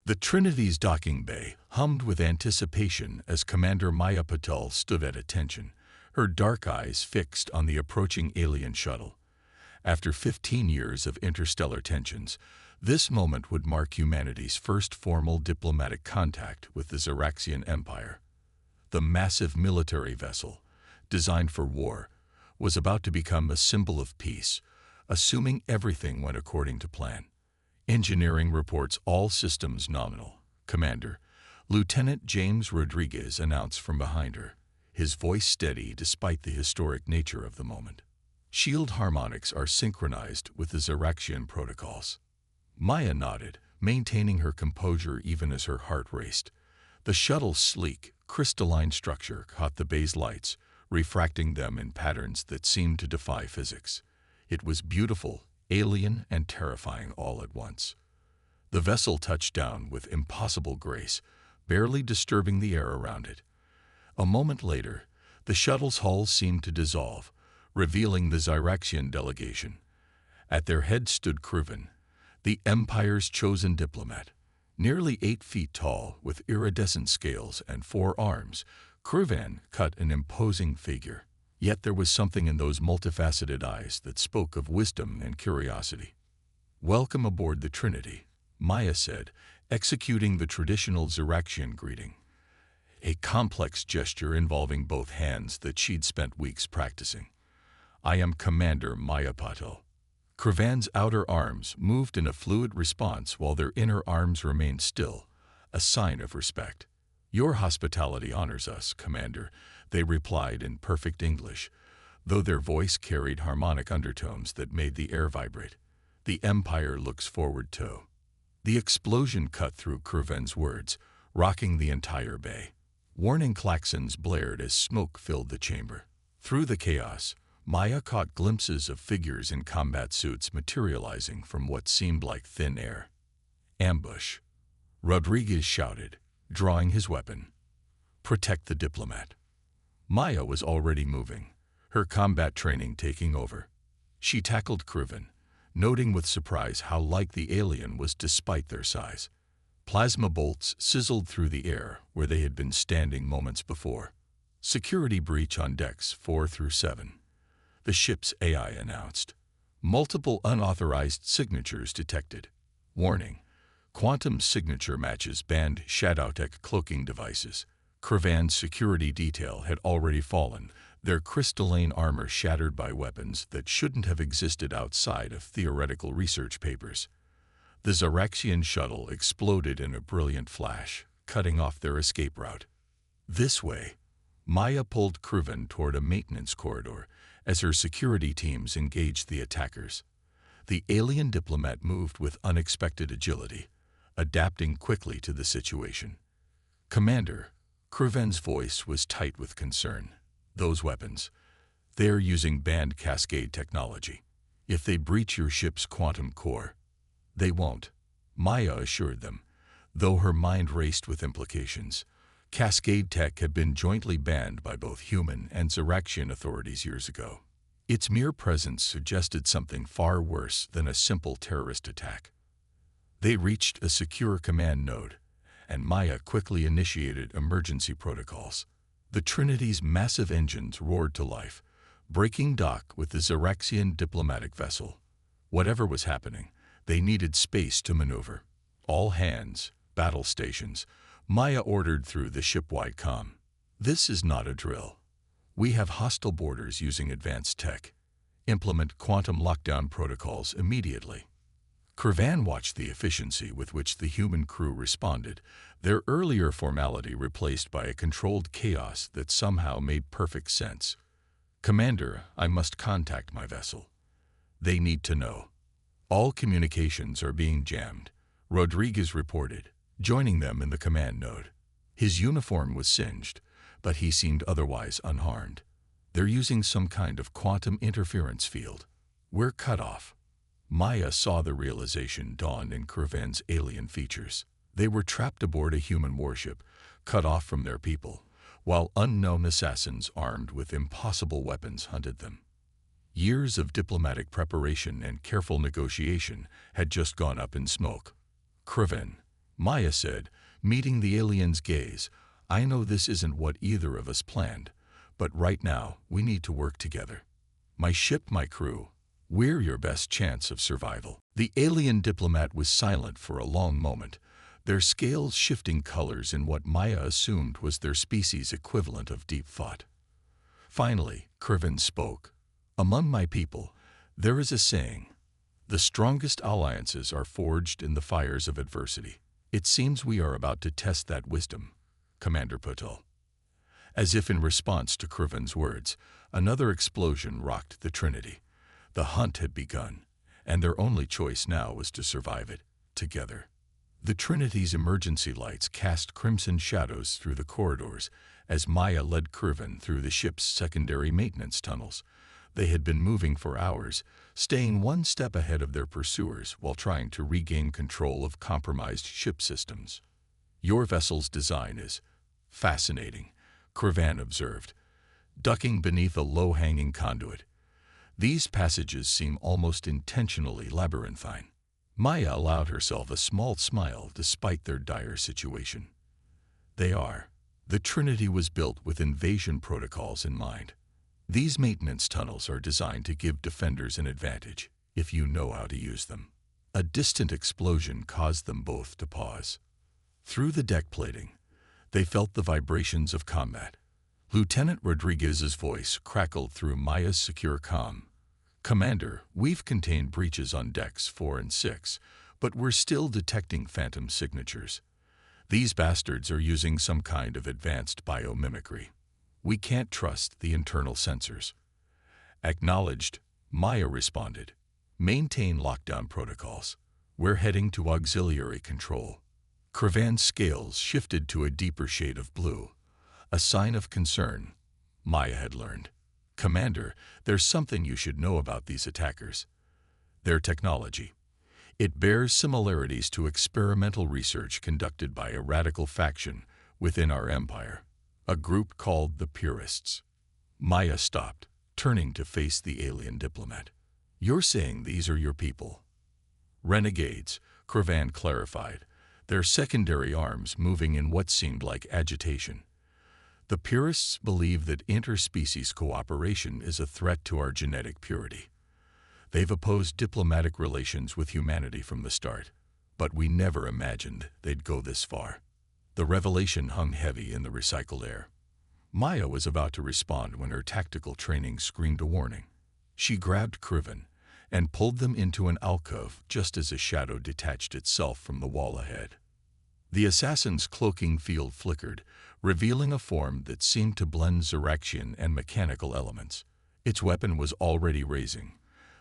The Trinity's docking bay hummed with anticipation as Commander Maya Patel stood at attention, her dark eyes fixed on the approaching alien shuttle. After 15 years of interstellar tensions, this moment would mark humanity's first formal diplomatic contact with the Xeraxian Empire. The massive military vessel, designed for war, was about to become a symbol of peace, assuming everything went according to plan. Engineering reports all systems nominal. Commander, Lieutenant James Rodriguez announced from behind her, his voice steady despite the historic nature of the moment. Shield harmonics are synchronized with the Xeraxian protocols. Maya nodded, maintaining her composure even as her heart raced. The shuttle's sleek, crystalline structure caught the bay's lights, refracting them in patterns that seemed to defy physics. It was beautiful, alien, and terrifying all at once. The vessel touched down with impossible grace, barely disturbing the air around it. A moment later, the shuttle's hull seemed to dissolve, revealing the Xeraxian delegation. At their head stood Kruven, the Empire's chosen diplomat. Nearly 8 feet tall, with iridescent scales and 4 arms, Kruven cut an imposing figure. Yet there was something in those multifaceted eyes that spoke of wisdom and curiosity. "Welcome aboard the Trinity," Maya said, executing the traditional Xeraxian greeting, a complex gesture involving both hands that she'd spent weeks practicing. "I am Commander Maya Patel." Kruven's outer arms moved in a fluid response while their inner arms remained still, a sign of respect. "Your hospitality honors us, Commander," they replied in perfect English, though their voice carried harmonic undertones that made the air vibrate. "The Empire looks forward to." The explosion cut through Kruven's words, rocking the entire bay. Warning klaxons blared as smoke filled the chamber. Through the chaos, Maya caught glimpses of figures in combat suits materializing from what seemed like thin air. "Ambush," Rodriguez shouted, drawing his weapon. "Protect the diplomat." Maya was already moving, her combat training taking over. She tackled Kruven, noting with surprise how like the alien was despite their size. Plasma bolts sizzled through the air where they had been standing moments before. "Security breach on decks 4 through 7. The ship's AI announced. "Multiple unauthorized signatures detected. Warning: quantum signature matches banned Shadowtech cloaking devices." Kruven's security detail had already fallen, their crystalline armor shattered by weapons that shouldn't have existed outside of theoretical research papers. The Xeraxian shuttle exploded in a brilliant flash, cutting off their escape route. "This way." Maya pulled Kruven toward a maintenance corridor as her security teams engaged the attackers. The alien diplomat moved with unexpected agility, adapting quickly to the situation. "Commander," Kruven's voice was tight with concern. "Those weapons, they're using banned cascade technology. If they breach your ship's quantum core—" "They won't," Maya assured them, though her mind raced with implications. Cascade tech had been jointly banned by both human and Xeraxian authorities years ago. Its mere presence suggested something far worse than a simple terrorist attack. They reached a secure command node, and Maya quickly initiated emergency protocols. The Trinity's massive engines roared to life, breaking dock with the Xeraxian diplomatic vessel. Whatever was happening, they needed space to maneuver. "All hands, battle stations," Maya ordered through the ship-wide comm. "This is not a drill. We have hostile boarders using advanced tech. Implement quantum lockdown protocols immediately." Kruven watched the efficiency with which the human crew responded, their earlier formality replaced by a controlled chaos that somehow made perfect sense. "Commander, I must contact my vessel. They need to know. All communications are being jammed," Rodriguez reported, joining them in the command node. His uniform was singed, but he seemed otherwise unharmed. "They're using some kind of quantum interference field. We're cut off." Maya saw the realization dawn in Kruven's alien features. They were trapped aboard a human warship, cut off from their people, while unknown assassins armed with impossible weapons hunted them. Years of diplomatic preparation and careful negotiation had just gone up in smoke. Kruven, Maya said, meeting the alien's gaze. I know this isn't what either of us planned, but right now we need to work together. My ship, my crew. We're your best chance of survival. The alien diplomat was silent for a long moment, their scales shifting colors in what Maya assumed was their species' equivalent of deep thought. Finally, Kriven spoke. Among my people, there is a saying, the strongest alliances are forged in the fires of adversity. It seems we are about to test that wisdom, Commander Patel. As if in response to Kriven's words, another explosion rocked the Trinity. The hunt had begun, and their only choice now was to survive it, together. The Trinity's emergency lights cast crimson shadows through the corridors as Maya led Kriven through the ship's secondary maintenance tunnels. They had been moving for hours, staying one step ahead of their pursuers while trying to regain control of compromised ship systems. Your vessel's design is fascinating, Kriven observed, ducking beneath a low-hanging conduit. These passages seem almost intentionally labyrinthine. Maya allowed herself a small smile despite their dire situation. They are. The Trinity was built with invasion protocols in mind. These maintenance tunnels are designed to give defenders an advantage, if you know how to use them. A distant explosion caused them both to pause. Through the deck plating, they felt the vibrations of combat. Lieutenant Rodriguez's voice crackled through Maya's secure comm. Commander, we've contained breaches on decks 4 and 6, but we're still detecting phantom signatures. These bastards are using some kind of advanced biomimicry. We can't trust the internal sensors. Acknowledged, Maya responded. Maintain lockdown protocols. We're heading to auxiliary control. Kriven's scales shifted to a deeper shade of blue, a sign of concern, Maya had learned. Commander, there's something you should know about these attackers. Their technology. It bears similarities to experimental research conducted by a radical faction within our empire, a group called the Purists. Maya stopped, turning to face the alien diplomat. You're saying these are your people? Renegades, Kriven clarified, their secondary arms moving in what seemed like agitation. The Purists believe that interspecies cooperation is a threat to our genetic purity. They've opposed diplomatic relations with humanity from the start, but we never imagined they'd go this far. The revelation hung heavy in the recycled air. Maya was about to respond when her tactical training screamed a warning. She grabbed Kriven and pulled them into an alcove just as a shadow detached itself from the wall ahead. The assassin's cloaking field flickered, revealing a form that seemed to blend Zeraxian and mechanical elements. Its weapon was already raising,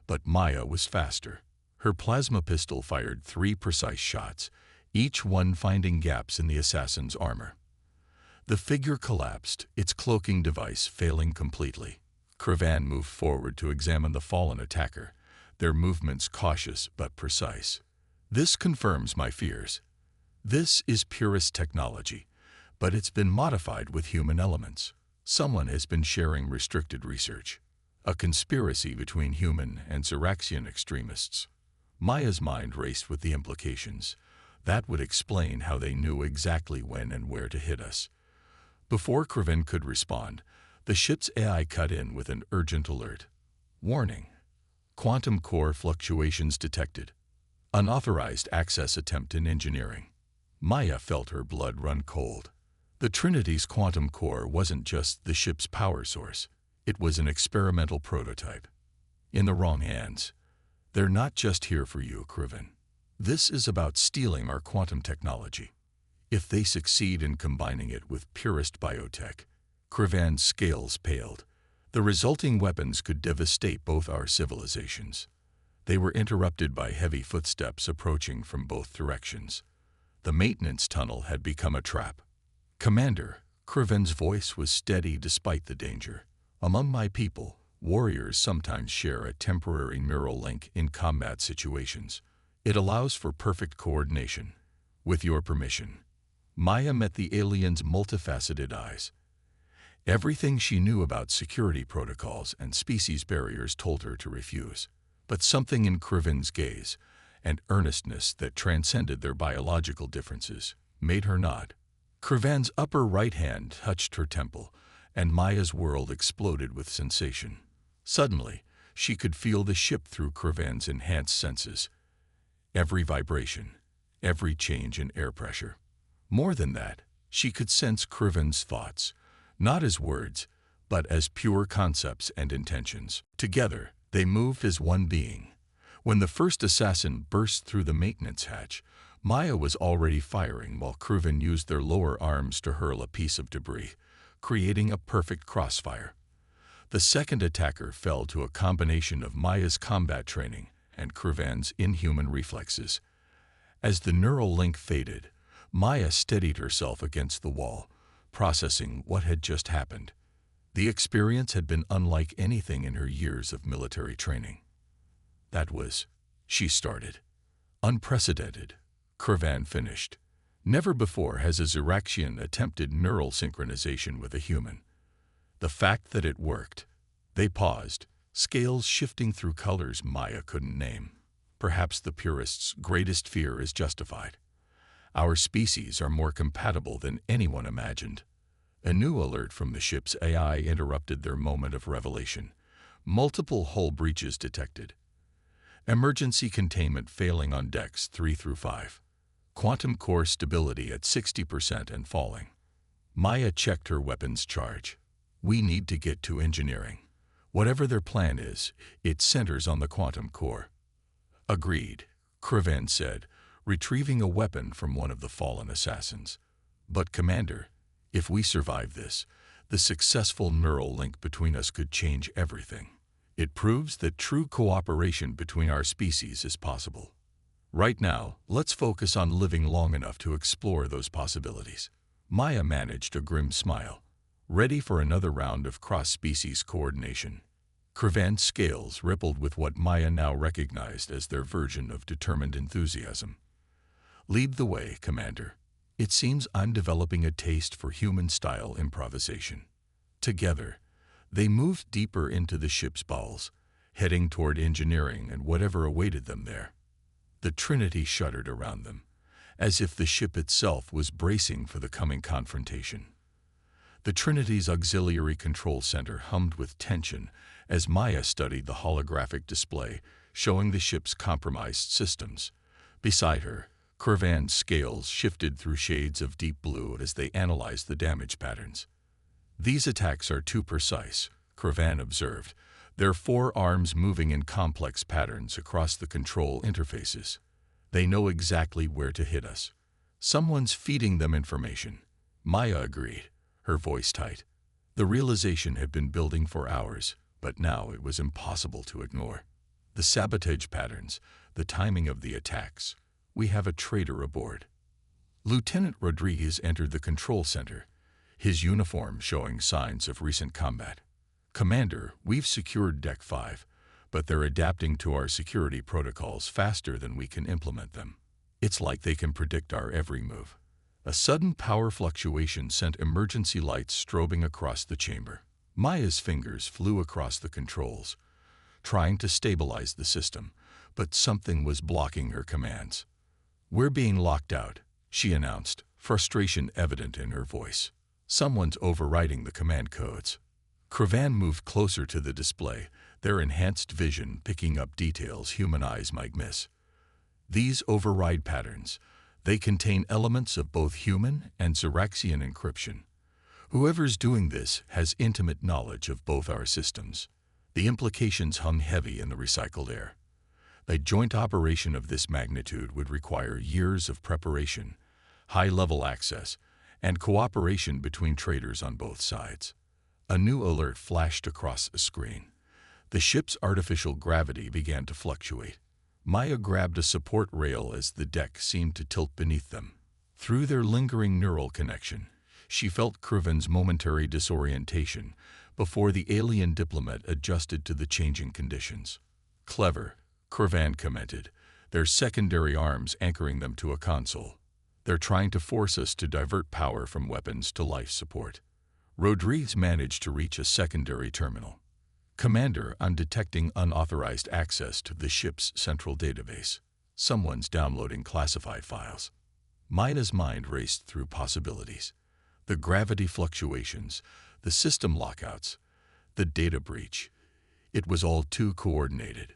but Maya was faster. Her plasma pistol fired 3 precise shots, each one finding gaps in the assassin's armor. The figure collapsed, its cloaking device failing completely. Kriven moved forward to examine the fallen attacker, their movements cautious but precise. This confirms my fears. This is purest technology, but it's been modified with human elements. Someone has been sharing restricted research. A conspiracy between human and Zeraxian extremists. Maya's mind raced with the implications. That would explain how they knew exactly when and where to hit us. Before Kriven could respond, the ship's AI cut in with an urgent alert. Warning. Quantum core fluctuations detected. Unauthorized access attempt in engineering. Maya felt her blood run cold. The Trinity's quantum core wasn't just the ship's power source. It was an experimental prototype. In the wrong hands. They're not just here for you, Kriven. This is about stealing our quantum technology. If they succeed in combining it with purest biotech, Kriven's scales paled. The resulting weapons could devastate both our civilizations. They were interrupted by heavy footsteps approaching from both directions. The maintenance tunnel had become a trap. Commander, Kriven's voice was steady despite the danger. Among my people, warriors sometimes share a temporary neural link in combat situations. It allows for perfect coordination. With your permission. Maya met the alien's multifaceted eyes. Everything she knew about security protocols and species barriers told her to refuse. But something in Kriven's gaze, and earnestness that transcended their biological differences, made her nod. Kravan's upper right hand touched her temple, and Maya's world exploded with sensation. Suddenly, she could feel the ship through Kravan's enhanced senses. Every vibration, every change in air pressure. More than that, she could sense Kravan's thoughts, not as words, but as pure concepts and intentions. Together, they moved as one being. When the first assassin burst through the maintenance hatch, Maya was already firing while Kravan used their lower arms to hurl a piece of debris, creating a perfect crossfire. The second attacker fell to a combination of Maya's combat training and Kravan's inhuman reflexes. As the neural link faded, Maya steadied herself against the wall, processing what had just happened. The experience had been unlike anything in her years of military training. That was, she started. Unprecedented, Kravan finished. Never before has a Xeraxian attempted neural synchronization with a human. The fact that it worked. They paused, scales shifting through colors Maya couldn't name. Perhaps the purist's greatest fear is justified. Our species are more compatible than anyone imagined. A new alert from the ship's AI interrupted their moment of revelation. Multiple hull breaches detected. Emergency containment failing on decks 3 through 5. Quantum core stability at 60% and falling. Maya checked her weapons charge. We need to get to engineering. Whatever their plan is, it centers on the quantum core. Agreed, Kravan said, retrieving a weapon from one of the fallen assassins. But Commander, if we survive this, the successful neural link between us could change everything. It proves that true cooperation between our species is possible. Right now, let's focus on living long enough to explore those possibilities. Maya managed a grim smile, ready for another round of cross-species coordination. Kravan's scales rippled with what Maya now recognized as their version of determined enthusiasm. Lead the way, Commander. It seems I'm developing a taste for human-style improvisation. Together, they moved deeper into the ship's bowels, heading toward engineering and whatever awaited them there. The Trinity shuddered around them, as if the ship itself was bracing for the coming confrontation. The Trinity's auxiliary control center hummed with tension as Maya studied the holographic display showing the ship's compromised systems. Beside her, Kravan's scales shifted through shades of deep blue as they analyzed the damage patterns. These attacks are too precise, Kravan observed, their 4 arms moving in complex patterns across the control interfaces. They know exactly where to hit us. Someone's feeding them information. Maya agreed, her voice tight. The realization had been building for hours, but now it was impossible to ignore. The sabotage patterns, the timing of the attacks. We have a traitor aboard. Lieutenant Rodriguez entered the control center, his uniform showing signs of recent combat. Commander, we've secured Deck 5, but they're adapting to our security protocols faster than we can implement them. It's like they can predict our every move. A sudden power fluctuation sent emergency lights strobing across the chamber. Maya's fingers flew across the controls, trying to stabilize the system, but something was blocking her commands. We're being locked out, she announced, frustration evident in her voice. Someone's overriding the command codes. Kravan moved closer to the display, their enhanced vision picking up details human eyes might miss. These override patterns, they contain elements of both human and Xeraxian encryption. Whoever's doing this has intimate knowledge of both our systems. The implications hung heavy in the recycled air. A joint operation of this magnitude would require years of preparation, high-level access, and cooperation between traders on both sides. A new alert flashed across a screen. The ship's artificial gravity began to fluctuate. Maya grabbed a support rail as the deck seemed to tilt beneath them. Through their lingering neural connection, she felt Kravan's momentary disorientation before the alien diplomat adjusted to the changing conditions. Clever, Kravan commented, their secondary arms anchoring them to a console. They're trying to force us to divert power from weapons to life support. Rodriguez managed to reach a secondary terminal. Commander, I'm detecting unauthorized access to the ship's central database. Someone's downloading classified files. Maya's mind raced through possibilities. The gravity fluctuations, the system lockouts, the data breach. It was all too coordinated.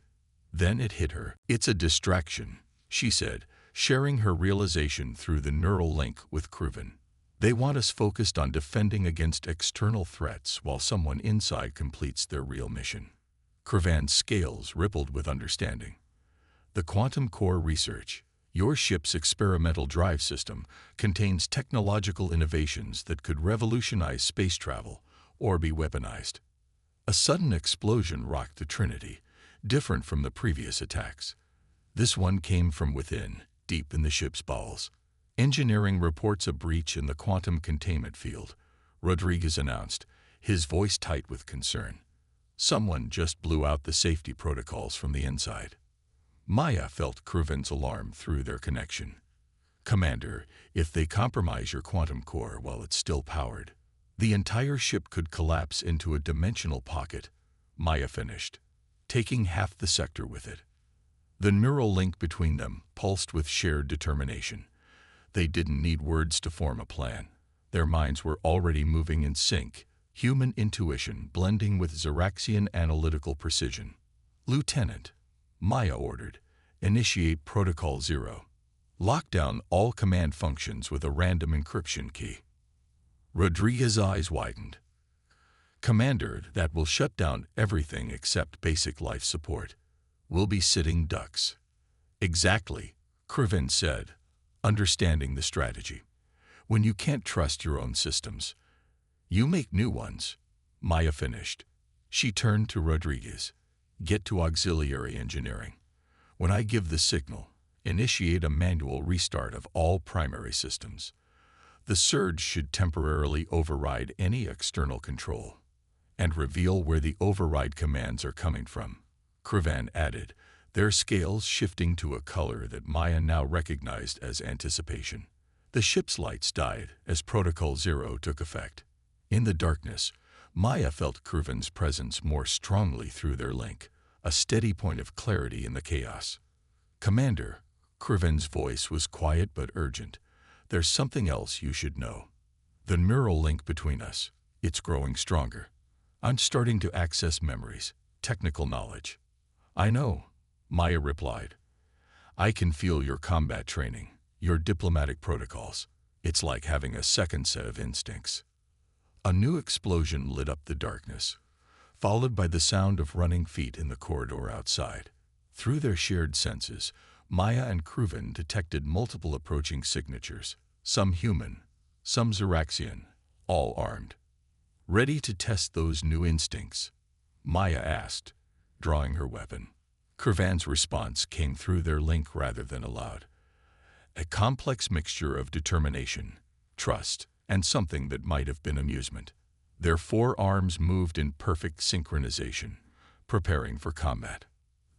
Then it hit her. "It's a distraction," she said, sharing her realization through the neural link with Cruven. "They want us focused on defending against external threats while someone inside completes their real mission." Cruven's scales rippled with understanding. "The quantum core research, your ship's experimental drive system, contains technological innovations that could revolutionize space travel or be weaponized." A sudden explosion rocked the Trinity, different from the previous attacks. This one came from within, deep in the ship's bowels. "Engineering reports a breach in the quantum containment field," Rodriguez announced, his voice tight with concern. "Someone just blew out the safety protocols from the inside." Maya felt Cruven's alarm through their connection. "Commander, if they compromise your quantum core while it's still powered, the entire ship could collapse into a dimensional pocket," Maya finished, taking half the sector with it. The neural link between them pulsed with shared determination. They didn't need words to form a plan. Their minds were already moving in sync, human intuition blending with Xeraxian analytical precision. "Lieutenant," Maya ordered, "initiate Protocol 0. Lock down all command functions with a random encryption key." Rodriguez's eyes widened. "Commander, that will shut down everything except basic life support. We'll be sitting ducks." "Exactly," Cruven said, understanding the strategy. "When you can't trust your own systems, you make new ones," Maya finished. She turned to Rodriguez. "Get to auxiliary engineering. When I give the signal, initiate a manual restart of all primary systems. The surge should temporarily override any external control and reveal where the override commands are coming from," Cruven added, their scales shifting to a color that Maya now recognized as anticipation. The ship's lights died as Protocol 0 took effect. In the darkness, Maya felt Cruven's presence more strongly through their link, a steady point of clarity in the chaos. "Commander," Cruven's voice was quiet but urgent, "there's something else you should know. The neural link between us, it's growing stronger. I'm starting to access memories, technical knowledge." "I know," Maya replied. "I can feel your combat training, your diplomatic protocols. It's like having a second set of instincts." A new explosion lit up the darkness, followed by the sound of running feet in the corridor outside. Through their shared senses, Maya and Cruven detected multiple approaching signatures, some human, some Xeraxian, all armed. "Ready to test those new instincts?" Maya asked, drawing her weapon. Cruven's response came through their link rather than aloud. A complex mixture of determination, trust, and something that might have been amusement. Their forearms moved in perfect synchronization, preparing for combat.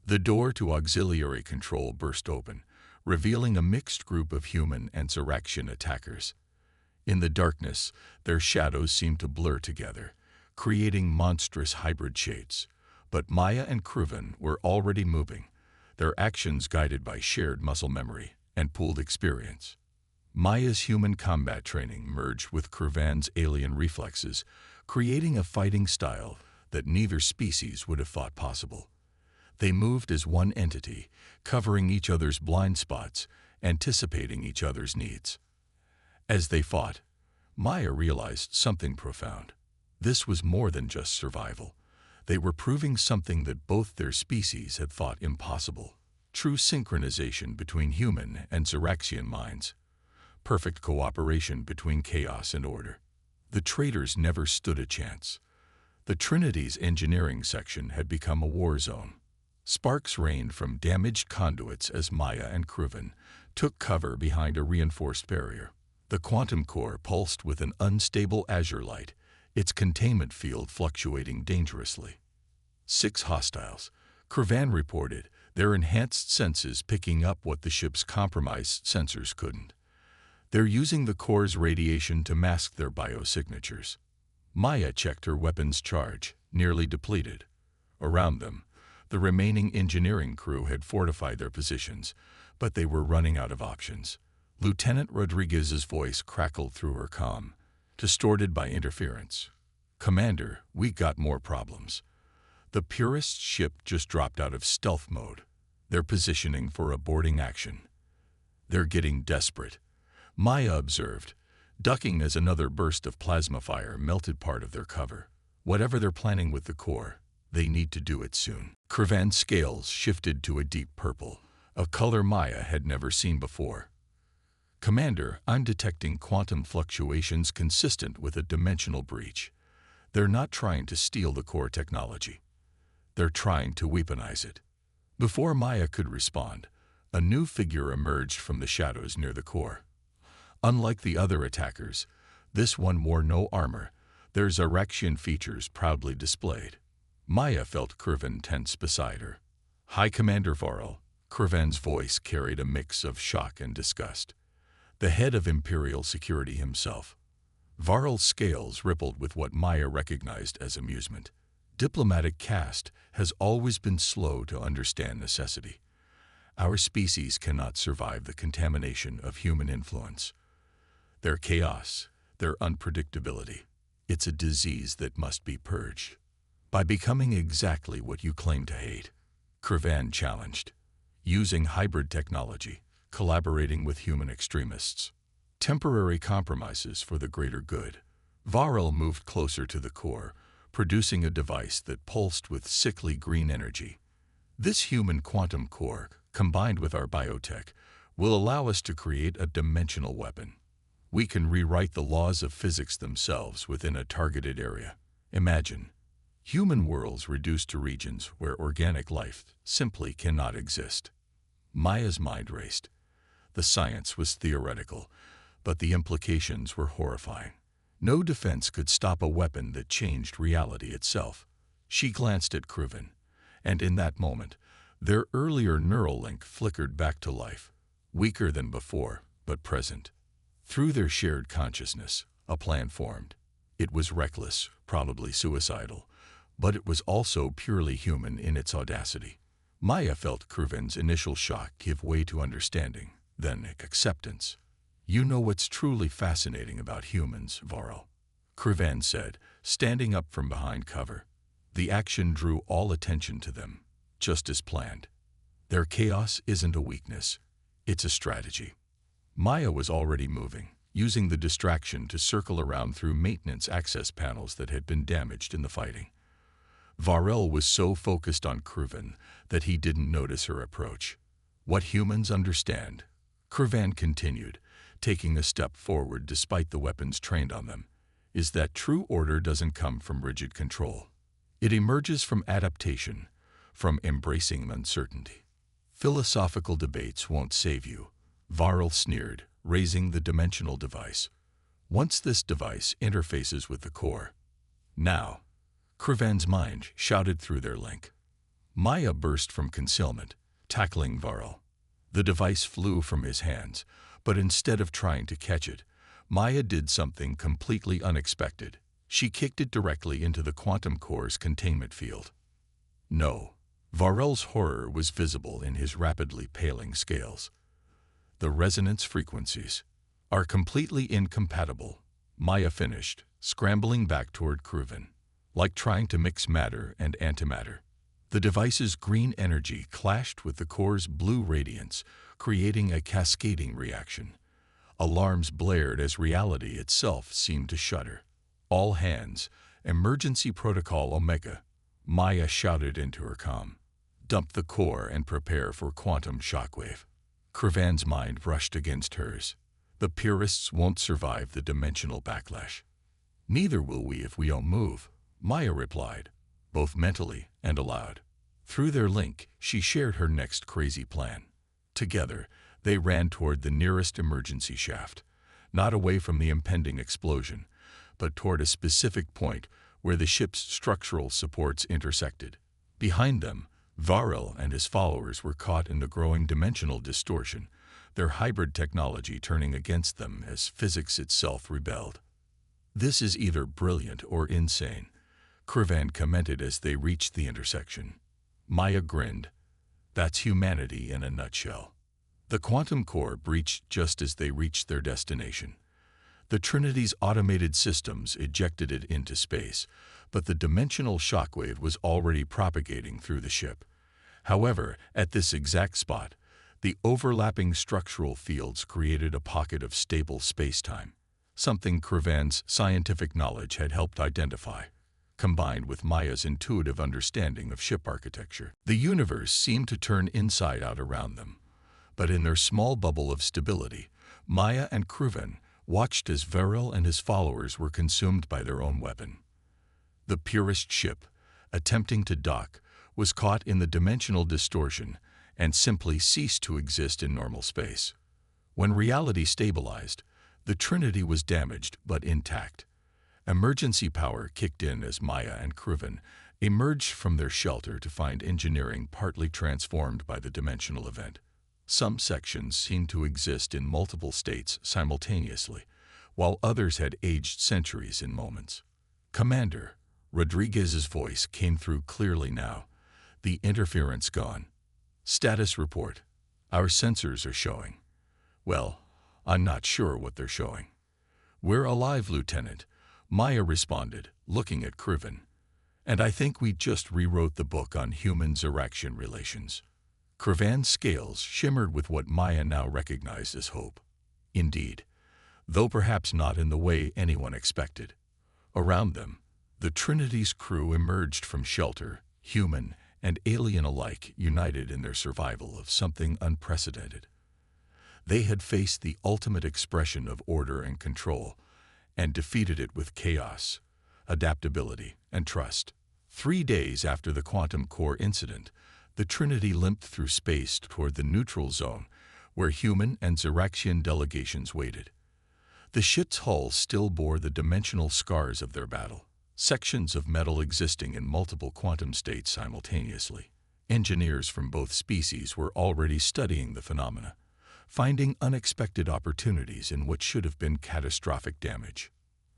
The door to auxiliary control burst open, revealing a mixed group of human and Xeraxian attackers. In the darkness, their shadows seemed to blur together, creating monstrous hybrid shades. But Maya and Cruven were already moving, their actions guided by shared muscle memory and pooled experience. Maya's human combat training merged with Cruven's alien reflexes, creating a fighting style that neither species would have thought possible. They moved as one entity, covering each other's blind spots, anticipating each other's needs. As they fought, Maya realized something profound. This was more than just survival. They were proving something that both their species had thought impossible. True synchronization between human and Xeraxian minds. Perfect cooperation between chaos and order. The traitors never stood a chance. The Trinity's engineering section had become a war zone. Sparks rained from damaged conduits as Maya and Cruven took cover behind a reinforced barrier. The quantum core pulsed with an unstable azure light, its containment field fluctuating dangerously. 6 hostiles, Cruven reported, their enhanced senses picking up what the ship's compromised sensors couldn't. "They're using the core's radiation to mask their biosignatures." Maya checked her weapon's charge, nearly depleted. Around them, the remaining engineering crew had fortified their positions, but they were running out of options. Lieutenant Rodriguez's voice crackled through her comm, distorted by interference. "Commander, we got more problems. The Purist ship just dropped out of stealth mode. They're positioning for a boarding action. They're getting desperate," Maya observed, ducking as another burst of plasma fire melted part of their cover. "Whatever they're planning with the core, they need to do it soon." Kravan's scales shifted to a deep purple, a color Maya had never seen before. "Commander, I'm detecting quantum fluctuations consistent with a dimensional breach. They're not trying to steal the core technology. They're trying to weaponize it." Before Maya could respond, a new figure emerged from the shadows near the core. Unlike the other attackers, this one wore no armor, their Zarexian features proudly displayed. Maya felt Kravan tense beside her. "High Commander Varl," Kravan's voice carried a mix of shock and disgust. The head of Imperial Security himself. Varl's scales rippled with what Maya recognized as amusement. "Diplomatic caste has always been slow to understand necessity. Our species cannot survive the contamination of human influence. Their chaos, their unpredictability, it's a disease that must be purged. By becoming exactly what you claim to hate," Kravan challenged. "Using hybrid technology, collaborating with human extremists. Temporary compromises for the greater good." Varl moved closer to the core, producing a device that pulsed with sickly green energy. "This human quantum core, combined with our biotech, will allow us to create a dimensional weapon. We can rewrite the laws of physics themselves within a targeted area. Imagine human worlds reduced to regions where organic life simply cannot exist." Maya's mind raced. The science was theoretical, but the implications were horrifying. No defense could stop a weapon that changed reality itself. She glanced at Kravan, and in that moment, their earlier neural link flickered back to life, weaker than before, but present. Through their shared consciousness, a plan formed. It was reckless, probably suicidal, but it was also purely human in its audacity. Maya felt Kravan's initial shock give way to understanding, then acceptance. "You know what's truly fascinating about humans, Varl," Kravan said, standing up from behind cover. "The action drew all attention to them, just as planned. Their chaos isn't a weakness, it's a strategy." Maya was already moving, using the distraction to circle around through maintenance access panels that had been damaged in the fighting. Varel was so focused on Kravan that he didn't notice her approach. "What humans understand," Kravan continued, taking a step forward despite the weapons trained on them, "is that true order doesn't come from rigid control. It emerges from adaptation, from embracing uncertainty. Philosophical debates won't save you," Varl sneered, raising the dimensional device. "Once this device interfaces with the core." "Now," Kravan's mind shouted through their link. Maya burst from concealment, tackling Varl. The device flew from his hands, but instead of trying to catch it, Maya did something completely unexpected. She kicked it directly into the quantum core's containment field. No, Varel's horror was visible in his rapidly paling scales. "The resonance frequencies are completely incompatible," Maya finished, scrambling back toward Kravan, "like trying to mix matter and antimatter." The device's green energy clashed with the core's blue radiance, creating a cascading reaction. Alarms blared as reality itself seemed to shudder. "All hands, emergency protocol Omega," Maya shouted into her comm. "Dump the core and prepare for quantum shockwave." Kravan's mind rushed against hers. "The purists won't survive the dimensional backlash." "Neither will we if we don't move," Maya replied, both mentally and aloud. Through their link, she shared her next crazy plan. Together, they ran toward the nearest emergency shaft, not away from the impending explosion, but toward a specific point where the ship's structural supports intersected. Behind them, Varel and his followers were caught in the growing dimensional distortion, their hybrid technology turning against them as physics itself rebelled. "This is either brilliant or insane," Kravan commented as they reached the intersection. Maya grinned. "That's humanity in a nutshell." The quantum core breached just as they reached their destination. The Trinity's automated systems ejected it into space, but the dimensional shockwave was already propagating through the ship. However, at this exact spot, the overlapping structural fields created a pocket of stable spacetime, something Kraven's scientific knowledge had helped identify. Combined with Maya's intuitive understanding of ship architecture, the universe seemed to turn inside out around them. But in their small bubble of stability, Maya and Kraven watched as Varel and his followers were consumed by their own weapon. The purest ship, attempting to dock, was caught in the dimensional distortion and simply ceased to exist in normal space. When reality stabilized, the Trinity was damaged but intact. Emergency power kicked in as Maya and Kraven emerged from their shelter to find engineering partly transformed by the dimensional event. Some sections seemed to exist in multiple states simultaneously, while others had aged centuries in moments. "Commander," Rodriguez's voice came through clearly now. "The interference gone. Status report. Our sensors are showing." "Well, I'm not sure what they're showing." "We're alive, Lieutenant," Maya responded, looking at Kraven. "And I think we just rewrote the book on human-Zeraxian relations." Kraven's scales shimmered with what Maya now recognized as hope. Indeed, though perhaps not in the way anyone expected. Around them, the Trinity's crew emerged from shelter, human and alien alike united in their survival of something unprecedented. They had faced the ultimate expression of order and control, and defeated it with chaos, adaptability, and trust. 3 days after the quantum core incident, the Trinity limped through space toward the neutral zone, where human and Zeraxian delegations waited. The ship's hull still bore the dimensional scars of their battle, sections of metal existing in multiple quantum states simultaneously. Engineers from both species were already studying the phenomena, finding unexpected opportunities in what should have been catastrophic damage.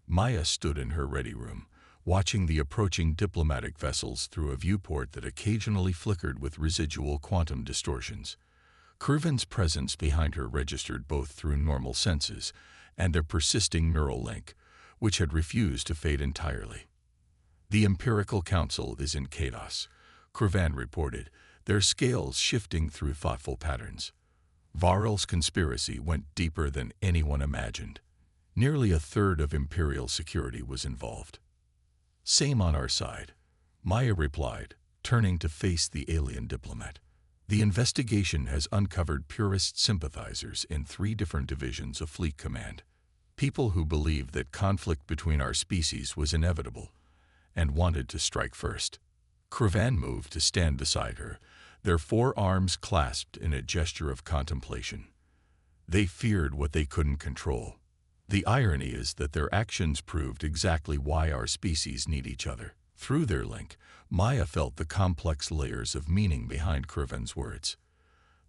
Maya stood in her ready room, watching the approaching diplomatic vessels through a viewport that occasionally flickered with residual quantum distortions. Kraven's presence behind her registered both through normal senses and their persisting neural link, which had refused to fade entirely. "The Empirical Council is in chaos," Kraven reported, their scales shifting through thoughtful patterns. Varel's conspiracy went deeper than anyone imagined. Nearly a third of Imperial security was involved. "Same on our side," Maya replied, turning to face the alien diplomat. "The investigation has uncovered purist sympathizers in 3 different divisions of Fleet Command. People who believed that conflict between our species was inevitable and wanted to strike first." Kraven moved to stand beside her, their 4 arms clasped in a gesture of contemplation. They feared what they couldn't control. The irony is that their actions proved exactly why our species need each other. Through their link, Maya felt the complex layers of meaning behind Kraven's words.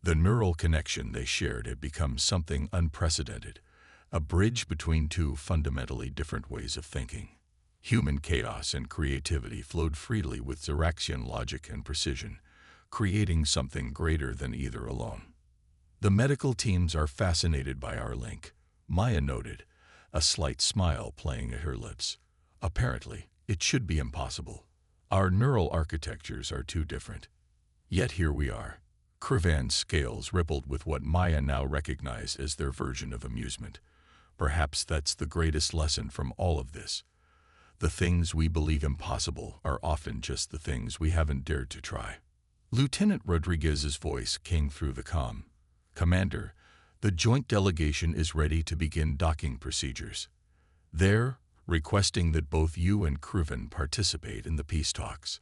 The neural connection they shared had become something unprecedented, a bridge between 2 fundamentally different ways of thinking. Human chaos and creativity flowed freely with Zeraxian logic and precision, creating something greater than either alone. "The medical teams are fascinated by our link," Maya noted, a slight smile playing at her lips. "Apparently, it should be impossible. Our neural architectures are too different. Yet here we are." Kraven's scales rippled with what Maya now recognized as their version of amusement. Perhaps that's the greatest lesson from all of this. The things we believe impossible are often just the things we haven't dared to try. Lieutenant Rodriguez's voice came through the comm. "Commander, the joint delegation is ready to begin docking procedures. They're requesting that both you and Kraven participate in the peace talks."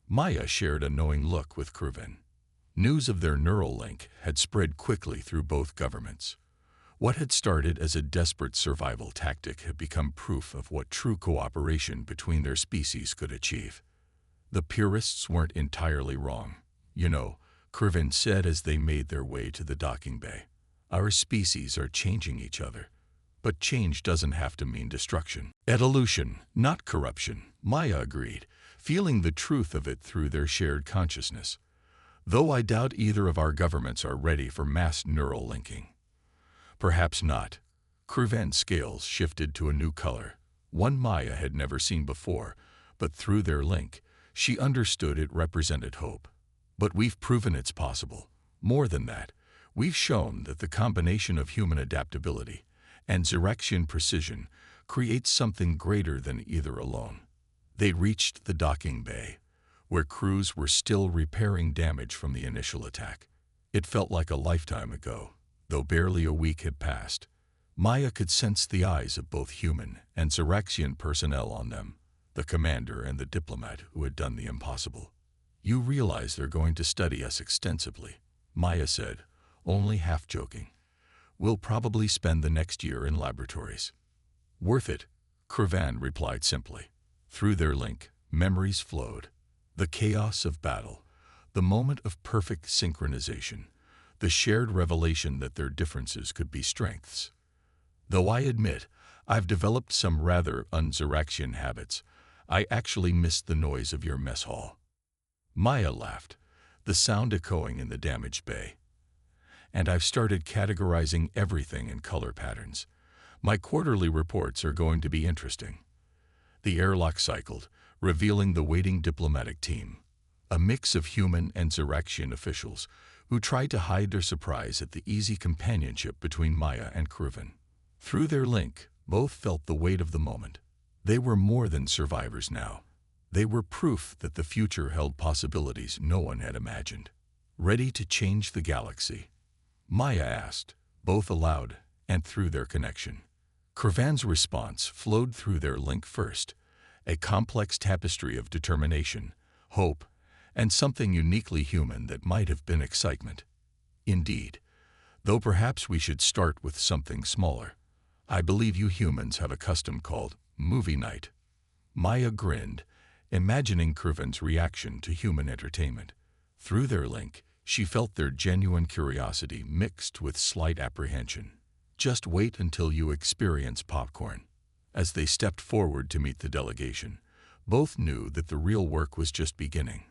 Maya shared a knowing look with Kraven. News of their neural link had spread quickly through both governments. What had started as a desperate survival tactic had become proof of what true cooperation between their species could achieve. "The purists weren't entirely wrong. You know," Kraven said as they made their way to the docking bay. "Our species are changing each other. But change doesn't have to mean destruction. Evolution, not corruption," Maya agreed, feeling the truth of it through their shared consciousness. though I doubt either of our governments are ready for mass neural linking. Perhaps not. Cruvan's scales shifted to a new color, one Maya had never seen before, but through their link, she understood it represented hope. But we've proven it's possible. More than that, we've shown that the combination of human adaptability and Zyrexian precision creates something greater than either alone. They reached the docking bay, where crews were still repairing damage from the initial attack. It felt like a lifetime ago, though barely a week had passed. Maya could sense the eyes of both human and Zyrexian personnel on them, the commander and the diplomat who had done the impossible. "You realize they're going to study us extensively," Maya said, only half joking. "We'll probably spend the next year in laboratories." "Worth it," Cruvan replied simply. Through their link, memories flowed. The chaos of battle, the moment of perfect synchronization, the shared revelation that their differences could be strengths. "Though I admit, I've developed some rather un-Zyrexian habits. I actually missed the noise of your mess hall." Maya laughed, the sound echoing in the damaged bay. "And I've started categorizing everything in color patterns. My quarterly reports are going to be interesting." The airlock cycled, revealing the waiting diplomatic team, a mix of human and Zyrexian officials who tried to hide their surprise at the easy companionship between Maya and Cruvan. Through their link, both felt the weight of the moment. They were more than survivors now. They were proof that the future held possibilities no one had imagined. "Ready to change the galaxy?" Maya asked, both aloud and through their connection. Cruvan's response flowed through their link first, a complex tapestry of determination, hope, and something uniquely human that might have been excitement. "Indeed, though perhaps we should start with something smaller. I believe you humans have a custom called movie night." Maya grinned, imagining Cruvan's reaction to human entertainment. Through their link, she felt their genuine curiosity mixed with slight apprehension. "Just wait until you experience popcorn." As they stepped forward to meet the delegation, both knew that the real work was just beginning.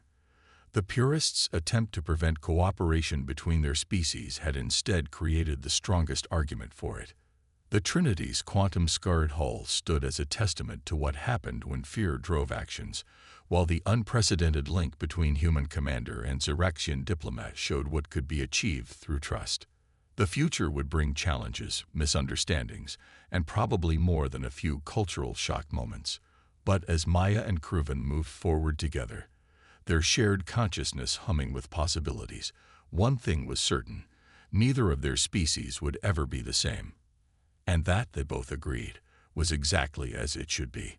The purists' attempt to prevent cooperation between their species had instead created the strongest argument for it. The Trinity's quantum-scarred hull stood as a testament to what happened when fear drove actions, while the unprecedented link between human commander and Zyrexian diplomat showed what could be achieved through trust. The future would bring challenges, misunderstandings, and probably more than a few cultural shock moments. But as Maya and Cruvan moved forward together, their shared consciousness humming with possibilities, one thing was certain: neither of their species would ever be the same. And that, they both agreed, was exactly as it should be.